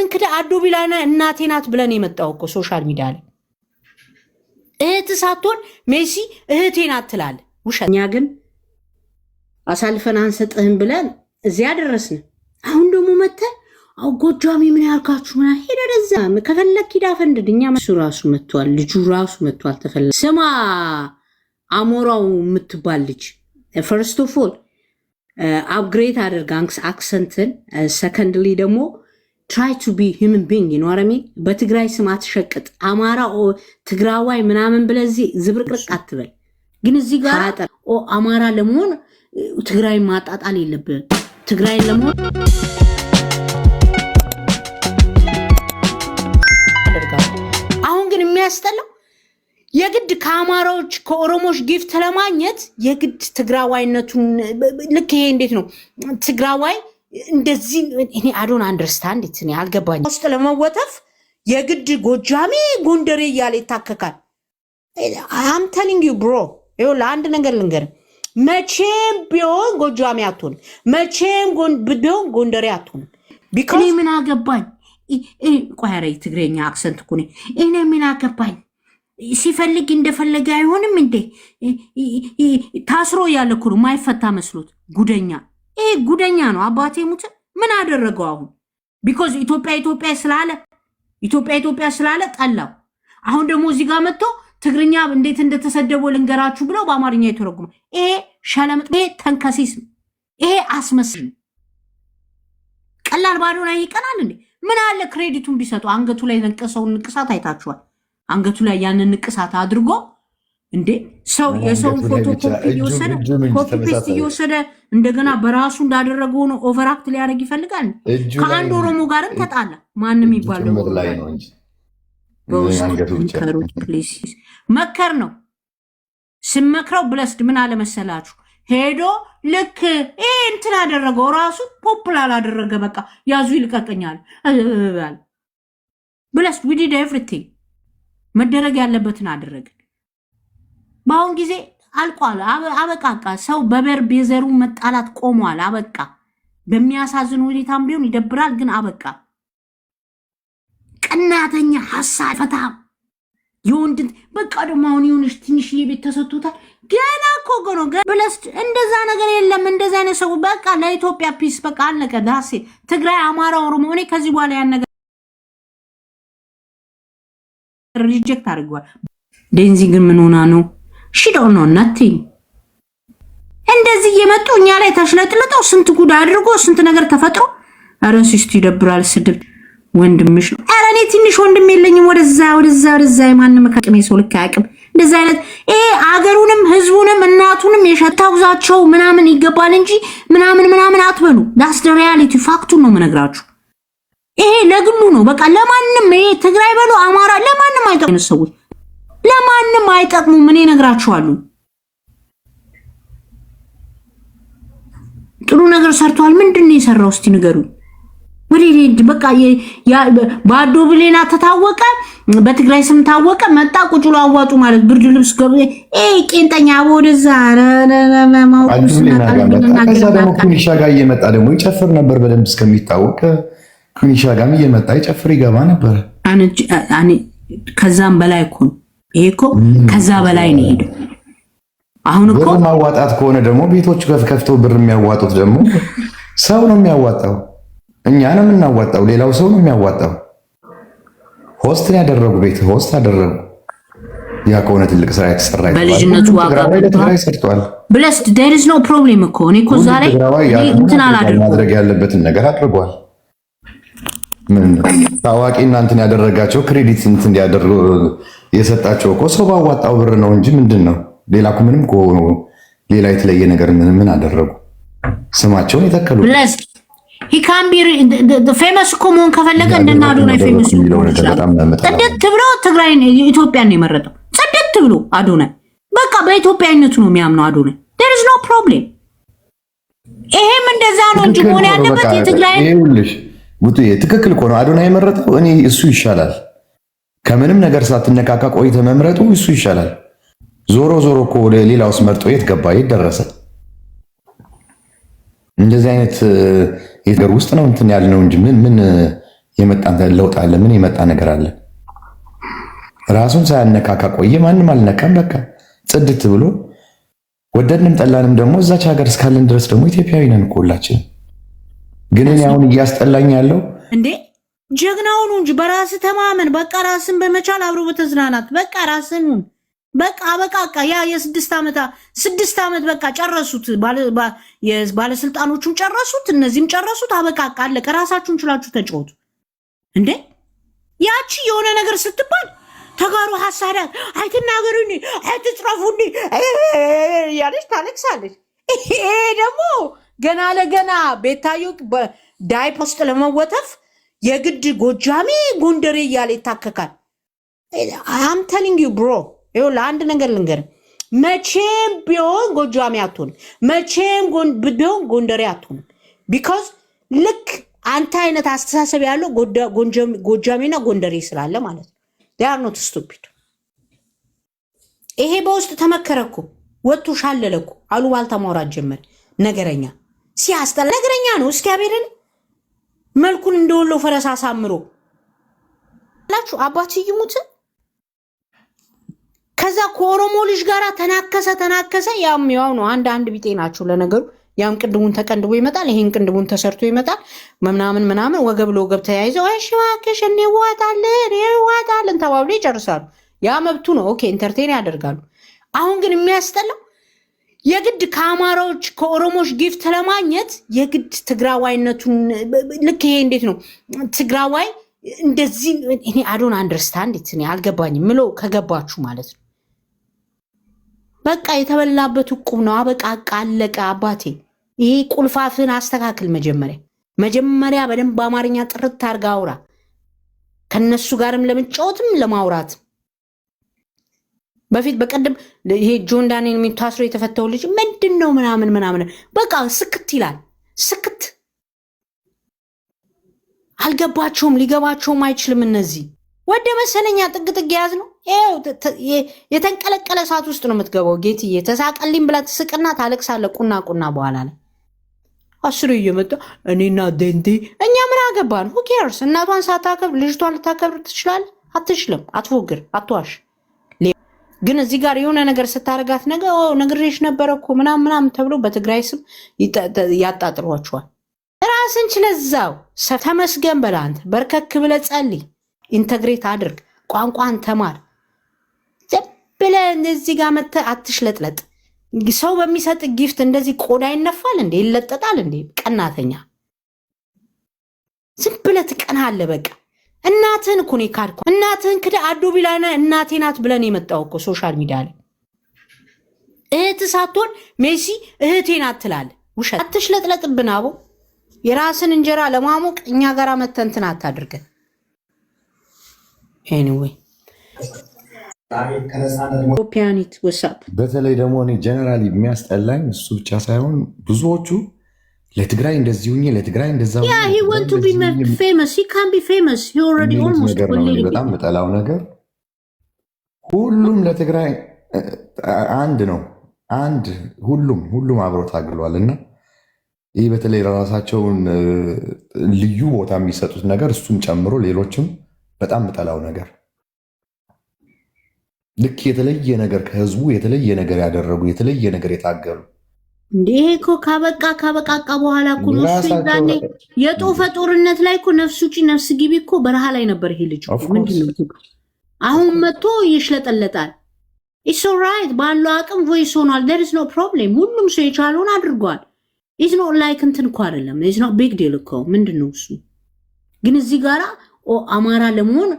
እናትህን ክደ አዶ ቢላና እናቴ ናት ብለን የመጣው እኮ ሶሻል ሚዲያ ላይ እህት ሳትሆን ሜሲ እህቴ ናት ትላለህ። ውሸት። እኛ ግን አሳልፈን አንሰጥህም ብለን እዚያ ደረስን። አሁን ደግሞ መተህ ጎጃሜ ምን ያልካችሁ ምን ሄደ ደዛ ከፈለክ ሂድ አፈንድድኛ እሱ ራሱ መጥቷል። ልጁ ራሱ መጥቷል። ተፈለክ ስማ አሞራው የምትባል ልጅ ፈርስት ኦፍ ኦል አፕግሬድ አድርግ አክሰንትን። ሰከንድሊ ደግሞ try to be human being you know what I mean? በትግራይ ስም አትሸቅጥ። አማራ ትግራዋይ ምናምን ብለዚህ ዝብርቅርቅ አትበል። ግን እዚህ ጋር አማራ ለመሆን ትግራይ ማጣጣል የለብን። ትግራይ ለመሆን አሁን ግን የሚያስጠላው የግድ ከአማራዎች ከኦሮሞዎች ጊፍት ለማግኘት የግድ ትግራዋይነቱን ልክ ይሄ እንዴት ነው ትግራዋይ እንደዚህ እኔ አዶን አንደርስታንድ እኔ አልገባኝ። ውስጥ ለመወተፍ የግድ ጎጃሜ ጎንደሬ እያለ ይታከካል። አም ቴሊንግ ዩ ብሮ ይኸው ለአንድ ነገር ልንገር፣ መቼም ቢሆን ጎጃሜ አትሆን፣ መቼም ቢሆን ጎንደሬ አትሆን። ቢኮዝ ምን አገባኝ ቆያሬ ትግሬኛ አክሰንት እኮ ነው። እኔ ምን አገባኝ ሲፈልግ እንደፈለገ አይሆንም እንዴ? ታስሮ ያለ እኮ ነው ማይፈታ መስሎት ጉደኛ። ይሄ ጉደኛ ነው። አባቴ ሙት ምን አደረገው አሁን? ቢኮዝ ኢትዮጵያ ስላለ ጠላው። አሁን ደግሞ እዚህ ጋር መጥቶ ትግርኛ እንዴት እንደተሰደበው ልንገራችሁ ብለው በአማርኛ የተረጉመ ይሄ ሸለምጥ፣ ይሄ ተንከሲስ፣ ይሄ አስመስል ቀላል ባዶ ላይ ይቀናል እንዴ? ምን አለ ክሬዲቱን ቢሰጡ። አንገቱ ላይ ነቀሰውን ንቅሳት አይታችኋል። አንገቱ ላይ ያንን ንቅሳት አድርጎ እንዴ ሰው የሰውን ፎቶ ኮፒ ፔስት እየወሰደ እንደገና በራሱ እንዳደረገው ነው ኦቨርአክት ሊያደርግ ይፈልጋል። ከአንድ ኦሮሞ ጋርም ተጣላ። ማንም ይባለው መከር ነው ስመክረው ብለስድ ምን አለ መሰላችሁ ሄዶ ልክ እንትን አደረገው ራሱ ፖፑላር አደረገ። በቃ ያዙ ይልቀቀኛል ብለስድ we did everything መደረግ ያለበትን አደረገ። በአሁን ጊዜ አልቋል። አበቃ። ሰው በበር ቤዘሩ መጣላት ቆሟል። አበቃ። በሚያሳዝን ሁኔታም ቢሆን ይደብራል፣ ግን አበቃ። ቀናተኛ ሐሳብ ፈታ ይወንድን በቃ ደግሞ አሁን ይሁንሽ ትንሽዬ ቤት ተሰጥቶታል። ገና እኮ ነው ብለስ እንደዛ ነገር የለም። እንደዛ አይነት ሰው በቃ ለኢትዮጵያ ፒስ በቃ አለቀ። ዳሴ ትግራይ፣ አማራ፣ ኦሮሞ እኔ ከዚህ በኋላ ያን ነገር ሪጀክት አድርጓል። ዴንዚ ግን ምን ሆና ነው? ሽዳው ነው ናቲንግ። እንደዚህ የመጡ እኛ ላይ ተሽለጥልጠው ስንት ጉድ አድርጎ ስንት ነገር ተፈጥሮ አረ ሲስቱ ይደብራል። ስድብ ወንድምሽ ነው። አረ እኔ ትንሽ ወንድም የለኝም። ወደዛ ማንም ከቅሜ ሰው ልክ አያውቅም። እንደዛ አይነት አገሩንም ህዝቡንም እናቱንም የሸታውዛቸው ምናምን ይገባል እንጂ ምናምን አትበሉ። ዳስ ደ ሪያሊቲ ፋክቱን ነው የምነግራችሁ። ይሄ ለግሉ ነው በቃ ለማንም ይሄ ትግራይ በሉ አማራ ለማንም አይጠቅሙ ሰዎች ለማንም አይጠቅሙ። ምን እነግራችኋለሁ? ጥሩ ነገር ሰርቷል። ምንድነው የሰራው? እስቲ ንገሩ። ወዴት በቃ ባዶ ብሌና ተታወቀ፣ በትግራይ ስም ታወቀ፣ መጣ ቁጭሎ አዋጡ ማለት ብርድ ልብስ ገብ ቄንጠኛ ወደዛ ኩኒሻ ጋር እየመጣ ደግሞ ይጨፍር ነበር በደንብ እስከሚታወቅ። ኩኒሻ ጋርም እየመጣ ይጨፍር ይገባ ነበር። ከዛም በላይ እኮ ይሄ እኮ ከዛ በላይ ነው ሄደው። አሁን እኮ ማዋጣት ከሆነ ደግሞ ቤቶች ከፍተው ብር የሚያዋጡት ደግሞ ሰው ነው የሚያዋጣው። እኛ ነው የምናዋጣው፣ ሌላው ሰው ነው የሚያዋጣው። ሆስት ያደረጉ ቤት ሆስት አደረጉ። ያ ከሆነ ትልቅ ስራ የተሰራ በልጅነቱ ዋጋ ሰርቷል። ብለስድ there is no problem እኮ እኔ እኮ ዛሬ እንትን አላደረኩም። ማድረግ ያለበትን ነገር አድርጓል። ምን ታዋቂ እናንተን ያደረጋቸው ክሬዲት እንትን እንዲያደርጉ የሰጣቸው እኮ ሰው ባዋጣው ብር ነው እንጂ ምንድነው ሌላ እኮ ምንም ከሆኑ ሌላ የተለየ ነገር ምን አደረጉ? ስማቸውን የተከሉ he can be the famous እኮ መሆን ከፈለገ እንደናዱ ነው ፌመስ ነው። ጽድት ብሎ ትግራይን ኢትዮጵያን ነው የመረጠው። ጽድት ብሎ አዶናይ በቃ በኢትዮጵያዊነቱ ነው የሚያምነው አዶናይ። there is no problem። ይሄም እንደዛ ነው እንጂ መሆን ያለበት የትግራይ ይኸውልሽ ጉጥዬ ትክክል እኮ ነው አዶናይ የመረጠው። እኔ እሱ ይሻላል ከምንም ነገር ሳትነካካ ቆይተ መምረጡ እሱ ይሻላል። ዞሮ እኮ ሌላውስ መርጦ የት ገባ? የት ደረሰ? እንደዚህ አይነት የገር ውስጥ ነው እንትን ያልነው እንጂ ምን የመጣ ለውጥ አለ? ምን የመጣ ነገር አለ? ራሱን ሳያነካካ ቆየ። ማንም አልነካም። በቃ ጽድት ብሎ ወደድንም ጠላንም ደግሞ እዛች ሀገር እስካለን ድረስ ደግሞ ኢትዮጵያዊ ነን እኮ ሁላችን። ግን እኔ አሁን እያስጠላኝ ያለው እንዴ ጀግናውን እንጂ በራስ ተማመን። በቃ ራስን በመቻል አብሮ በተዝናናት በቃ ራስን በቃ ያ የ6 ዓመት በቃ ጨረሱት። ባለስልጣኖቹም ጨረሱት፣ እነዚህም ጨረሱት። አበቃ አለቀ። ራሳችሁን ችላችሁ ተጫወቱ እንዴ። ያቺ የሆነ ነገር ስትባል ተጋሩ ሐሳዳት አይትናገሩኝ አይትጽረፉኝ ያለች ታለቅሳለች። ይሄ ደግሞ ገና ለገና ቤታዩ ዳይፕ ውስጥ ለመወተፍ የግድ ጎጃሜ ጎንደሬ እያለ ይታከካል። አም ቴሊንግ ዩ ብሮ ለአንድ ነገር ልንገር፣ መቼም ቢሆን ጎጃሜ አትሆንም፣ መቼም ቢሆን ጎንደሬ አትሆንም። ቢካዝ ልክ አንተ አይነት አስተሳሰብ ያለው ጎጃሜና ጎንደሬ ስላለ ማለት ነው። they are not stupid። ይሄ በውስጥ ተመከረኩ ወጥቶ ሻለለኩ አሉባልታ ማውራት ጀመረ። ነገረኛ ሲያስጠላ ነገረኛ ነው። እስኪ አቤልን መልኩን እንደወለው ፈረስ አሳምሮ ላችሁ አባት ይሙት። ከዛ ከኦሮሞ ልጅ ጋር ተናከሰ። ያው ነው አንድ ቢጤ ናቸው ለነገሩ። ያም ቅንድቡን ተቀንድቦ ይመጣል፣ ይሄን ቅንድቡን ተሰርቶ ይመጣል። ምናምን ወገብ ለወገብ ተያይዘው እሺ እባክሽ እንዋጣለን ተባብሎ ይጨርሳሉ። ያ መብቱ ነው። ኦኬ ኢንተርቴን ያደርጋሉ። አሁን ግን የሚያስጠላው የግድ ከአማራዎች ከኦሮሞች ጊፍት ለማግኘት የግድ ትግራዋይነቱን ልክ ይሄ እንዴት ነው ትግራዋይ እንደዚህ እኔ አዶን አንደርስታንድ እኔ አልገባኝም ምሎ ከገባችሁ ማለት ነው። በቃ የተበላበት ዕቁብ ነው። አበቃ አለቀ። አባቴ ይሄ ቁልፋፍን አስተካክል። መጀመሪያ በደንብ በአማርኛ ጥርት አድርጋ አውራ። ከነሱ ጋርም ለመጫወትም ለማውራት በፊት በቀደም ይሄ ጆን ዳንኤል የሚታስሮ የተፈተው ልጅ ምንድን ነው ምናምን በቃ ስክት ይላል። ስክት አልገባቸውም፣ ሊገባቸውም አይችልም። እነዚህ ወደ መሰለኛ ጥግ ያዝ ነው። የተንቀለቀለ እሳት ውስጥ ነው የምትገባው። ጌትዬ ተሳቀልኝ ብላ ትስቅና ታለቅሳለ። ቁና በኋላ ላይ አስሩ እየመጣ እኔና ደንቴ እኛ ምን አገባን? ሁ ኬርስ? እናቷን ሳታከብር ልጅቷን ልታከብር ትችላል? አትችልም። አትፎግር፣ አትዋሽ። ግን እዚህ ጋር የሆነ ነገር ስታረጋት ነግሬሽ ነበረ እኮ ምናምን ተብሎ በትግራይ ስም ያጣጥሯቸዋል። ራስን ችለዛው ተመስገን በላንት በርከክ ብለ ጸልይ፣ ኢንተግሬት አድርግ፣ ቋንቋን ተማር። ዝም ብለህ እንደዚህ ጋር መተህ አትሽለጥለጥ። ሰው በሚሰጥ ጊፍት እንደዚህ ቆዳ ይነፋል እንዴ? ይለጠጣል እንዴ? ቀናተኛ ዝም ብለህ ትቀናለህ። በቃ እናትህን እኮ ነው የካድኩ። እናትህን ክደ አዶ ቢላና እናቴ ናት ብለን የመጣው እኮ ሶሻል ሚዲያ ላይ እህት ሳትሆን ሜሲ እህቴ ናት ትላለህ። ውሸት። አትሽለጥለጥብን አቦ። የራስን እንጀራ ለማሞቅ እኛ ጋር መተንትን አታድርገን። ኤኒዌይ ፒያኒት ወሳፕ። በተለይ ደግሞ እኔ ጀነራሊ የሚያስጠላኝ እሱ ብቻ ሳይሆን ብዙዎቹ ለትግራይ እንደዚህ ሁኜ ለትግራይ እንደዛ በጣም የምጠላው ነገር ሁሉም ለትግራይ አንድ ነው። ሁሉም አብረው ታግሏል እና ይህ በተለይ ለራሳቸውን ልዩ ቦታ የሚሰጡት ነገር እሱም ጨምሮ ሌሎችም በጣም የምጠላው ነገር ልክ የተለየ ነገር ከህዝቡ የተለየ ነገር ያደረጉ የተለየ ነገር የታገሉ እንዲህ እኮ ካበቃ በኋላ እኮ ነፍሱ ይዛኔ የጦፈ ጦርነት ላይ እኮ ነፍሱ ውጪ ነፍስ ግቢ እኮ በረሃ ላይ ነበር ይሄ ልጅ። ምንድነው አሁን መጥቶ ይሽለጠለጣል? ኢትስ ኦልራይት ባለው አቅም ቮይስ ሆኗል። there is no problem። ሁሉም ሰው የቻለውን አድርጓል። ኢትስ ኖት ላይክ እንትን እኮ አይደለም። ኢትስ ኖት ቢግ ዲል እኮ ምንድነው እሱ። ግን እዚህ ጋራ አማራ ለመሆን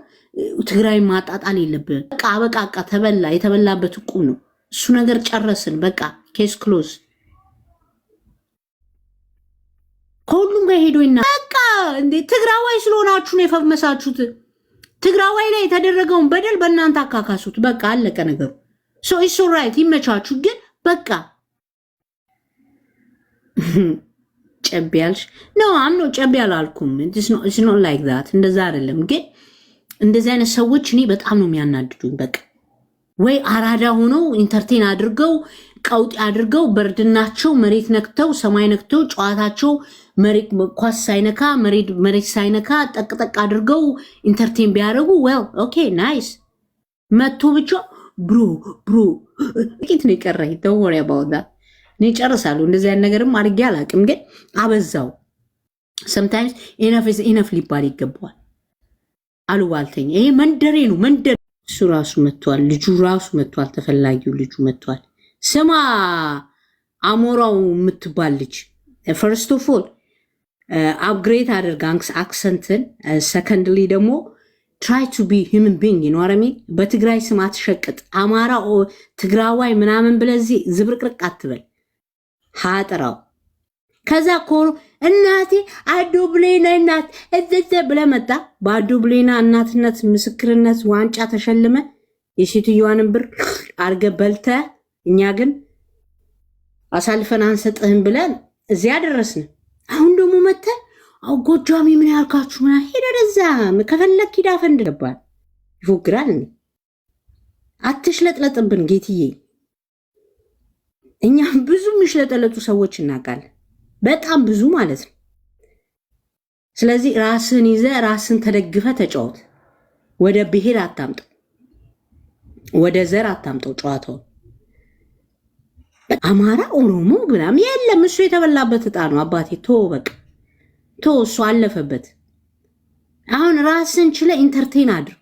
ትግራይ ማጣጣል የለብን። በቃ ተበላ። የተበላበት ዕቁብ ነው እሱ ነገር። ጨረስን በቃ ኬስ ክሎዝ። ከሁሉም ጋር ሄዶና በቃ እንዴ ትግራዋይ ስለሆናችሁ ነው የፈመሳችሁት። ትግራዋይ ላይ የተደረገውን በደል በእናንተ አካካሱት። በቃ አለቀ ነገሩ። ሶ ኢትስ ኦልራይት ይመቻችሁ። ግን በቃ ጨቢያልሽ ነው አምኖ ጨቢያል አልኩም። ኢትስ ኖት ላይክ ዛት። እንደዛ አይደለም። ግን እንደዚህ አይነት ሰዎች እኔ በጣም ነው የሚያናድዱኝ። በቃ ወይ አራዳ ሆነው ኢንተርቴን አድርገው ቀውጥ አድርገው በርድናቸው መሬት ነክተው ሰማይ ነክተው ጨዋታቸው መሬት ኳስ ሳይነካ መሬት ሳይነካ ጠቅጠቅ አድርገው ኢንተርቴን ቢያደርጉ ዌል ኦኬ ናይስ መቶ ብቻ ብሮ ጥቂት ነው የቀረኝ don't worry about that እኔ ጨርሳለሁ እንደዚህ አይነት ነገርም አድርጌ አላውቅም ግን አበዛው sometimes enough is enough ሊባል ይገባዋል አሉባልተኛ ይሄ መንደሬ ነው መንደር እሱ ራሱ መጥቷል ልጁ ራሱ መጥቷል ተፈላጊው ልጁ መጥቷል ስማ አሞራው የምትባል ልጅ first of all upgrade አድርጋ አክሰንትን secondly ደግሞ try to be human being you know what I mean በትግራይ ስም አትሸቅጥ አማራ ትግራዋይ ምናምን ብለዚህ ዝብርቅርቅ አትበል ሃጥራው ከዛ ኮሩ እናቴ አዶ ብሌና እናት እዘዘ ብለመጣ ባዶ ብሌና እናትነት ምስክርነት ዋንጫ ተሸልመ የሴትዮዋን ብር አርገ በልተ እኛ ግን አሳልፈን አንሰጥህም ብለን እዚያ ደረስን አሁን ደግሞ መተ አው ጎጃሚ ምን ያልካችሁ ምን ሄደዛ ከፈለክ ሂዳ ፈንድ ገባል ይፎግራል አትሽለጥለጥብን ጌትዬ እኛ ብዙ ምሽለጠለጡ ሰዎች እናቃለን በጣም ብዙ ማለት ነው ስለዚህ ራስን ይዘ ራስን ተደግፈ ተጫወት ወደ ብሄር አታምጣው ወደ ዘር አታምጣው ጨዋታው አማራ ኦሮሞ ግላም የለም እሱ የተበላበት እጣ ነው አባቴ ቶ በቃ ቶ እሱ አለፈበት አሁን ራስን ችለ ኢንተርቴን አድርግ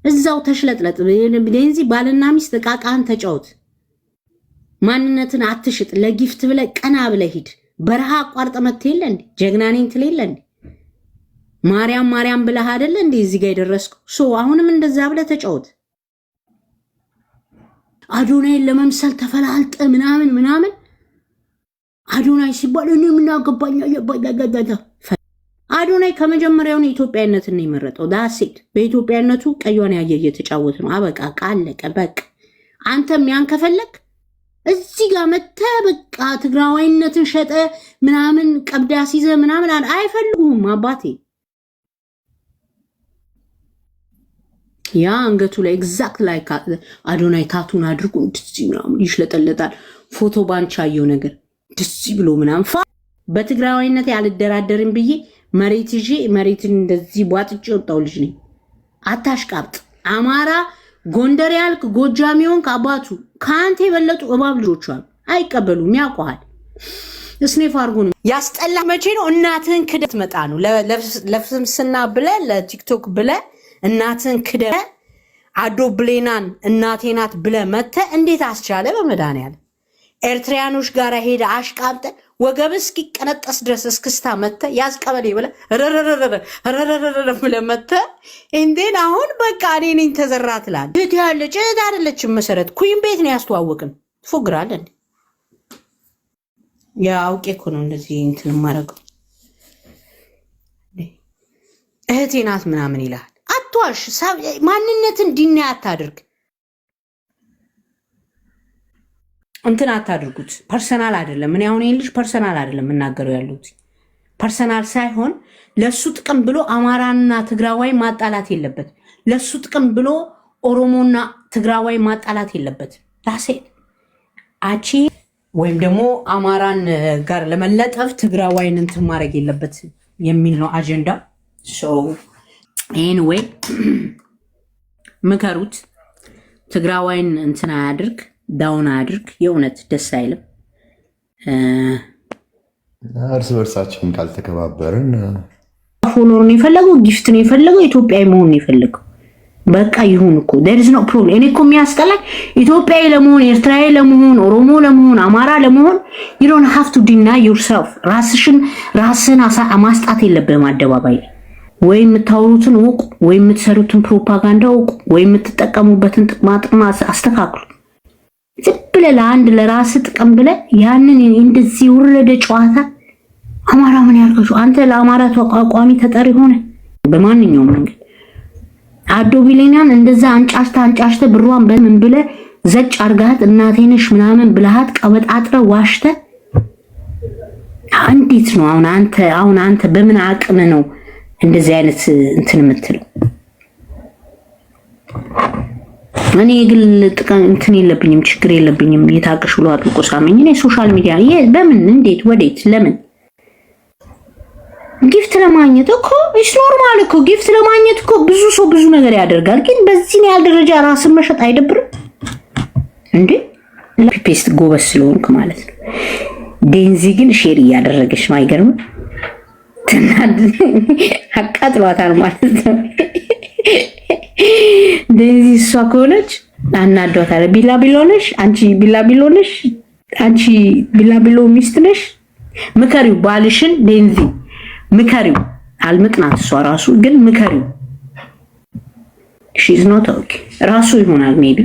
እዛው ተሽለጥለጥ ቢደንዚ ባልና ሚስት ቃቃን ተጫወት ማንነትን አትሽጥ ለጊፍት ብለ ቀና ብለ ሂድ በረሃ አቋርጠ መጥተለ እንዴ ጀግናኔን ትለለ እንዴ ማርያም ብለህ አይደለ እንዴ እዚህ ጋር ይደረስኩ ሶ አሁንም እንደዛ ብለ ተጫወት አዶናይ ለመምሰል ተፈላልጠ ምናምን አዶናይ ሲባል እኔ ምን አገባኝ አዶናይ ከመጀመሪያው ነው ኢትዮጵያዊነትን ነው የመረጠው ዳሴት በኢትዮጵያዊነቱ ቀዩን ያየ እየተጫወተ ነው አበቃ ቃለቀ በቃ አንተም ያን ከፈለክ እዚህ ጋር መተ በቃ ትግራዋይነትን ሸጠ ምናምን ቀብዳ ሲዘ ምናምን አይፈልጉም አባቴ ያ አንገቱ ላይ ኤግዛክት ላይክ አዶናይ ታቱን አድርጎ እንደዚህ ምናምን ይሽለጠለጣል ፎቶ ባንቻየው ነገር ደስ ብሎ ምናምን በትግራዋይነት ያልደራደርም ብዬ መሬትን እንደዚህ ቧጥጭ ወጣው ልጅ ነኝ አታሽቃብጥ አማራ ጎንደር ያልክ ጎጃሚውን ከአባቱ ካንተ የበለጡ እባብ ልጆች አሉ አይቀበሉም ያቋል እስኔ ፋርጉን ያስጠላ መቼ ነው እናትህን ክደት መጣ ነው ለፍስምስና ብለ ለቲክቶክ ብለ እናትህን ክደ አዶ ብሌናን እናቴ ናት ብለ መተ እንዴት አስቻለ በመዳንያል ኤርትራያኖች ጋር ሄደ አሽቃብጠ ወገብስ ቂቀነጠስ ድረስ እስክስታ መተ ያስቀበሌ ብለ ረረረረረ ብለ መተ እንዴን አሁን በቃ እኔ ነኝ ተዘራትላል እህት ያለች እህት አይደለችም መሰረት ኩይን ቤት ነው ያስተዋወቅን ፎግራል እንዴ ያውቄ እኮ ነው እንደዚህ እንትን ማረገው እህቴ ናት ምናምን ይላል አትዋሽ ማንነትን ዲና አታድርግ እንትን አታድርጉት ፐርሰናል አይደለም ምን ያሁን ይልሽ ፐርሰናል አይደለም እናገረው ያሉት ፐርሰናል ሳይሆን ለሱ ጥቅም ብሎ አማራና ትግራዋይ ማጣላት የለበት ለሱ ጥቅም ብሎ ኦሮሞና ትግራዋይ ማጣላት የለበት ታሴ አቺ ወይም ደግሞ አማራን ጋር ለመለጠፍ ትግራዋይን እንትን ማድረግ የለበት የሚል ነው አጀንዳ ሶ ኤኒዌይ መከሩት ትግራዋይን እንትን አያድርግ ዳውን አድርግ የእውነት ደስ አይልም እርስ በርሳችን ካልተከባበርን ፎሎር ነው የፈለገው ጊፍት ነው የፈለገው ኢትዮጵያዊ መሆን ነው የፈለገው በቃ ይሁን እኮ there is no problem እኔ እኮ የሚያስጠላኝ ኢትዮጵያዊ ለመሆን ኤርትራዊ ለመሆን ኦሮሞ ለመሆን አማራ ለመሆን you don't have to deny yourself ራስን ማስጣት የለብህም አደባባይ ወይ የምታወሩትን ወቁ ወይ የምትሰሩትን ፕሮፓጋንዳ ወቁ ወይ የምትጠቀሙበትን ጥቅማጥቅም አስተካክሉ ዝብለ ለአንድ ለራስ ጥቅም ብለ ያንን እንደዚህ ወረደ ጨዋታ አማራ ምን ያልከው አንተ ለአማራ ተቋቋሚ ተጠሪ ሆነ በማንኛውም መንገድ አዶ ቢሌናን እንደዛ አንጫሽተ ብሯን በምን ብለ ዘጭ አርጋት እናቴንሽ ምናምን ብለሃት ቀበጣጥረ ዋሽተ አንዲት ነው አሁን አንተ በምን አቅም ነው እንደዚህ አይነት እንትን የምትለው እኔ የግል ጥቅም እንትን የለብኝም፣ ችግር የለብኝም። የታቀሽ ብሎ አጥብቆ ሳመኝ። እኔ ሶሻል ሚዲያ በምን እንዴት ወዴት ለምን ጊፍት ለማግኘት እኮ ኢስ ኖርማል እኮ ጊፍት ለማግኘት እኮ ብዙ ሰው ብዙ ነገር ያደርጋል። ግን በዚህ ነው ያህል ደረጃ ራስን መሸጥ አይደብርም እንዴ? ፔስት ጎበዝ ስለሆንክ ማለት ነው። ዴንዚ ግን ሼር እያደረገች ነው። አይገርም? አቃጥሏታል ማለት ነው። ዴንዚ እሷ ከሆነች አናዷታል። ቢላቢሎ ነሽ አንቺ፣ ቢላቢሎ ነሽ አንቺ፣ ቢላቢሎ ሚስት ነሽ። ምከሪው ባልሽን ዴንዚ ምከሪው። አልምጥናት እሷ ራሱ ግን ምከሪው። ሺዝ ኖት ኦኬ ራሱ ይሆናል ሜቢ